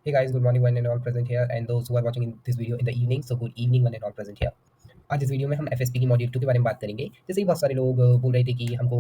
Hey guys, good morning one and all present here, and those who are watching in this video in the evening, so good evening one and all present here. आज इस video में हम FSP की module 2 के बारे में बात करेंगे। जैसे ही बहुत सारे लोग बोल रहे थे कि हमको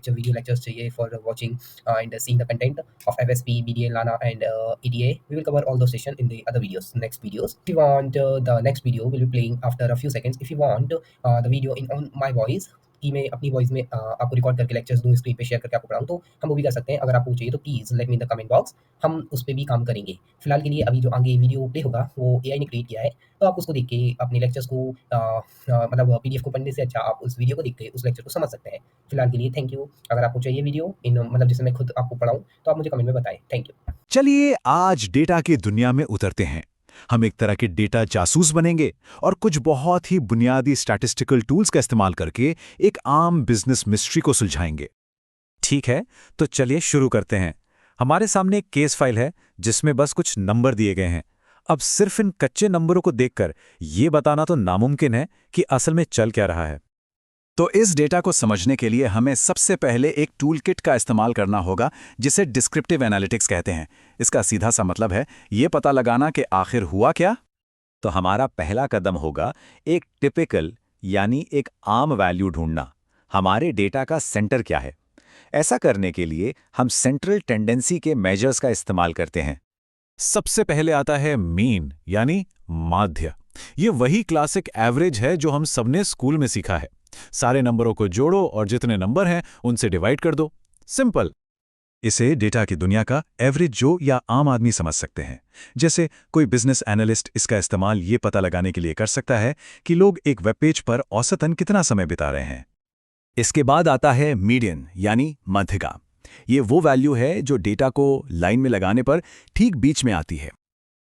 वीडियो लेक्चर्स चाहिए for watching and seeing the content of FSP, BDA, लाना and EDA. We will cover all those session in the other videos, next videos. If you want the next video will be playing after a few seconds. If you want the video in on my voice कि मैं अपनी voice में आपको record करके lectures दूँ, screen पे share करके आपको पढ़ाऊँ, तो हम वो भी कर सकते हैं। अगर आपको चाहिए तो please let me in the comment box, हम उस पे भी काम करेंगे। फिलहाल के लिए अभी जो आगे वीडियो प्ले होगा वो एआई ने क्रिएट किया है, तो आप उसको देख के अपने लेक्चर्स को मतलब पीडीएफ को पढ़ने से अच्छा आप उस वीडियो को देख के उस लेक्चर को समझ सकते हैं। फिलहाल के लिए थैंक यू। अगर आपको चाहिए वीडियो इन मतलब जिसमें मैं खुद आपको पढ़ाऊँ, तो आप मुझे कमेंट में बताएँ। Thank you. चलिए आज डेटा की दुनिया में उतरते हैं। हम एक तरह के डेटा जासूस बनेंगे और कुछ बहुत ही बुनियादी स्टैटिस्टिकल टूल्स का इस्तेमाल करके एक आम बिजनेस मिस्ट्री को सुलझाएंगे। ठीक है, तो चलिए शुरू करते हैं। हमारे सामने एक केस फाइल है जिसमें बस कुछ नंबर दिए गए हैं। अब सिर्फ इन कच्चे नंबरों को देखकर ये बताना तो नामुमकिन है कि असल में चल क्या रहा है। तो इस डेटा को समझने के लिए हमें सबसे पहले एक टूलकिट का इस्तेमाल करना होगा जिसे डिस्क्रिप्टिव एनालिटिक्स कहते हैं। इसका सीधा सा मतलब है ये पता लगाना कि आखिर हुआ क्या। तो हमारा पहला कदम होगा एक टिपिकल यानी एक आम वैल्यू ढूंढना। हमारे डेटा का सेंटर क्या है। ऐसा करने के लिए हम सेंट्रल टेंडेंसी के मेजर्स का इस्तेमाल करते हैं। सबसे पहले आता है मीन यानी माध्य। ये वही क्लासिक एवरेज है जो हम सबने स्कूल में सीखा है। सारे नंबरों को जोड़ो और जितने नंबर हैं उनसे डिवाइड कर दो। सिंपल। इसे डेटा की दुनिया का एवरेज जो या आम आदमी समझ सकते हैं। जैसे कोई बिजनेस एनालिस्ट इसका इस्तेमाल ये पता लगाने के लिए कर सकता है कि लोग एक वेब पेज पर औसतन कितना समय बिता रहे हैं। इसके बाद आता है मीडियन यानी मध्यका। ये वो वैल्यू है जो डेटा को लाइन में लगाने पर ठीक बीच में आती है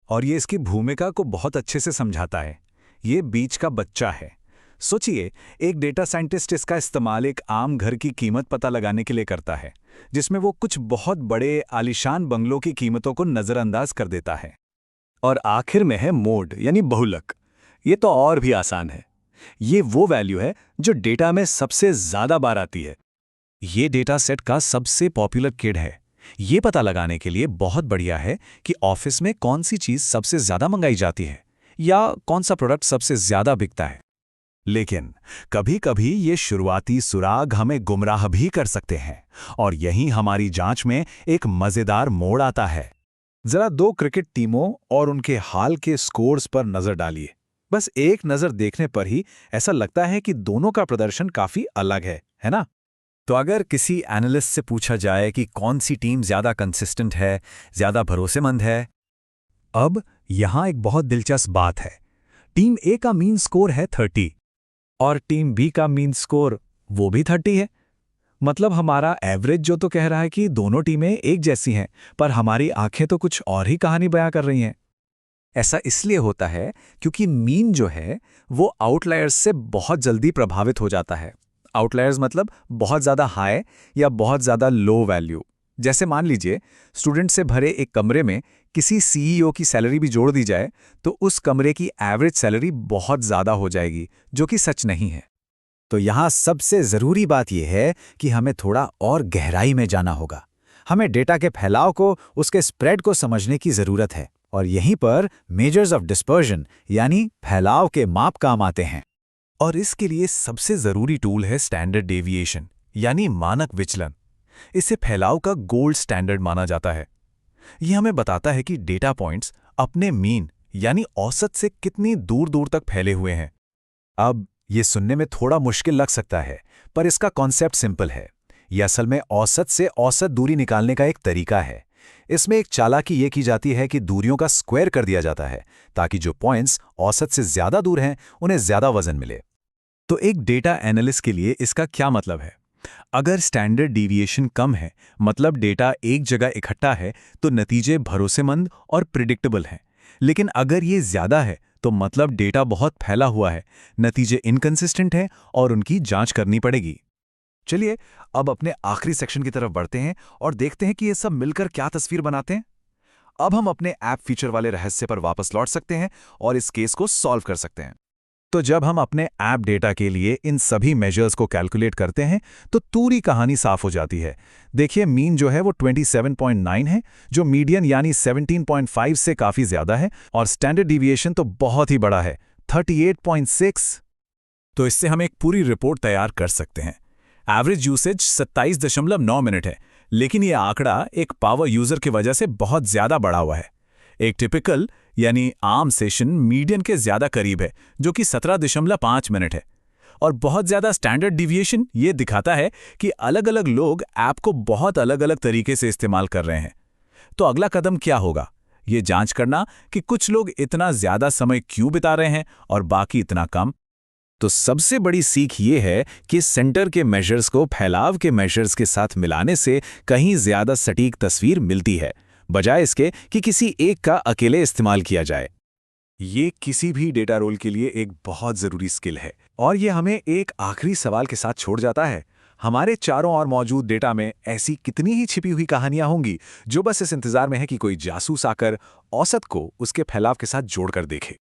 और ये इसकी भूमिका को बहुत अच्छे से समझाता है। ये बीच का बच्चा है। सोचिए, एक डेटा साइंटिस्ट इसका इस्तेमाल एक आम घर की कीमत पता लगाने के लिए करता है, जिसमें वो कुछ बहुत बड़े आलीशान बंगलों की कीमतों को नज़रअंदाज कर देता है। और आखिर में है मोड यानी बहुलक। ये तो और भी आसान है। ये वो वैल्यू है जो डेटा में सबसे ज़्यादा बार आती है। ये डेटा सेट का सबसे पॉपुलर किड है। ये पता लगाने के लिए बहुत बढ़िया है कि ऑफिस में कौन सी चीज़ सबसे ज़्यादा मंगाई जाती है या कौन सा प्रोडक्ट सबसे ज़्यादा बिकता है। लेकिन कभी-कभी ये शुरुआती सुराग हमें गुमराह भी कर सकते हैं और यहीं हमारी जांच में एक मजेदार मोड़ आता है। जरा दो क्रिकेट टीमों और उनके हाल के स्कोर्स पर नजर डालिए। बस एक नजर देखने पर ही ऐसा लगता है कि दोनों का प्रदर्शन काफी अलग है ना? तो अगर किसी एनालिस्ट से पूछा जाए कि कौन सी टीम ज्यादा कंसिस्टेंट है, ज्यादा भरोसेमंद है, अब यहां एक बहुत दिलचस्प बात है। टीम ए का मीन स्कोर है 30 और टीम बी का मीन स्कोर वो भी 30 है। मतलब हमारा एवरेज जो तो कह रहा है कि दोनों टीमें एक जैसी हैं, पर हमारी आंखें तो कुछ और ही कहानी बयां कर रही हैं। ऐसा इसलिए होता है क्योंकि मीन जो है वो आउटलायर्स से बहुत जल्दी प्रभावित हो जाता है। आउटलायर्स मतलब बहुत ज़्यादा हाई या बहुत ज़्यादा लो वैल्यू। जैसे मान लीजिए, स्टूडेंट से भरे एक कमरे में किसी सीईओ की सैलरी भी जोड़ दी जाए तो उस कमरे की एवरेज सैलरी बहुत ज़्यादा हो जाएगी, जो कि सच नहीं है। तो यहाँ सबसे ज़रूरी बात यह है कि हमें थोड़ा और गहराई में जाना होगा। हमें डेटा के फैलाव को, उसके स्प्रेड को समझने की ज़रूरत है और यहीं पर मेजर्स ऑफ डिस्पर्जन यानी फैलाव के माप काम आते हैं। और इसके लिए सबसे ज़रूरी टूल है स्टैंडर्ड डेविएशन यानी मानक विचलन। इसे फैलाव का गोल्ड स्टैंडर्ड माना जाता है। यह हमें बताता है कि डेटा पॉइंट्स अपने मीन यानी औसत से कितनी दूर दूर तक फैले हुए हैं। अब ये सुनने में थोड़ा मुश्किल लग सकता है, पर इसका कॉन्सेप्ट सिंपल है। यह असल में औसत से औसत दूरी निकालने का एक तरीका है। इसमें एक चालाकी ये की जाती है कि दूरियों का स्क्वायर कर दिया जाता है ताकि जो पॉइंट्स औसत से ज़्यादा दूर हैं उन्हें ज़्यादा वजन मिले। तो एक डेटा एनालिस्ट के लिए इसका क्या मतलब है? अगर स्टैंडर्ड डेविएशन कम है, मतलब डेटा एक जगह इकट्ठा है, तो नतीजे भरोसेमंद और प्रिडिक्टेबल हैं। लेकिन अगर ये ज़्यादा है तो मतलब डेटा बहुत फैला हुआ है, नतीजे इनकंसिस्टेंट हैं और उनकी जांच करनी पड़ेगी। चलिए अब अपने आखिरी सेक्शन की तरफ बढ़ते हैं और देखते हैं कि ये सब मिलकर क्या तस्वीर बनाते हैं। अब हम अपने ऐप फीचर वाले रहस्य पर वापस लौट सकते हैं और इस केस को सॉल्व कर सकते हैं। तो जब हम अपने ऐप डेटा के लिए इन सभी मेजर्स को कैलकुलेट करते हैं तो पूरी कहानी साफ हो जाती है। देखिए, मीन जो है वो 27.9 है, जो मीडियन यानी 17.5 से काफ़ी ज़्यादा है, और स्टैंडर्ड डिविएशन तो बहुत ही बड़ा है, 38.6। तो इससे हम एक पूरी रिपोर्ट तैयार कर सकते हैं। एवरेज यूसेज 27.9 मिनट है, लेकिन ये आंकड़ा एक पावर यूज़र की वजह से बहुत ज़्यादा बढ़ा हुआ है। एक टिपिकल यानी आम सेशन मीडियन के ज़्यादा करीब है, जो कि 17.5 मिनट है। और बहुत ज़्यादा स्टैंडर्ड डिविएशन ये दिखाता है कि अलग अलग लोग ऐप को बहुत अलग अलग तरीके से इस्तेमाल कर रहे हैं। तो अगला कदम क्या होगा? ये जांच करना कि कुछ लोग इतना ज़्यादा समय क्यों बिता रहे हैं और बाकी इतना कम। तो सबसे बड़ी सीख ये है कि सेंटर के मेजर्स को फैलाव के मेजर्स के साथ मिलाने से कहीं ज़्यादा सटीक तस्वीर मिलती है, बजाय इसके कि किसी एक का अकेले इस्तेमाल किया जाए। ये किसी भी डेटा रोल के लिए एक बहुत ज़रूरी स्किल है, और ये हमें एक आखिरी सवाल के साथ छोड़ जाता है। हमारे चारों ओर मौजूद डेटा में ऐसी कितनी ही छिपी हुई कहानियां होंगी जो बस इस इंतजार में है कि कोई जासूस आकर औसत को उसके फैलाव के साथ जोड़कर देखे।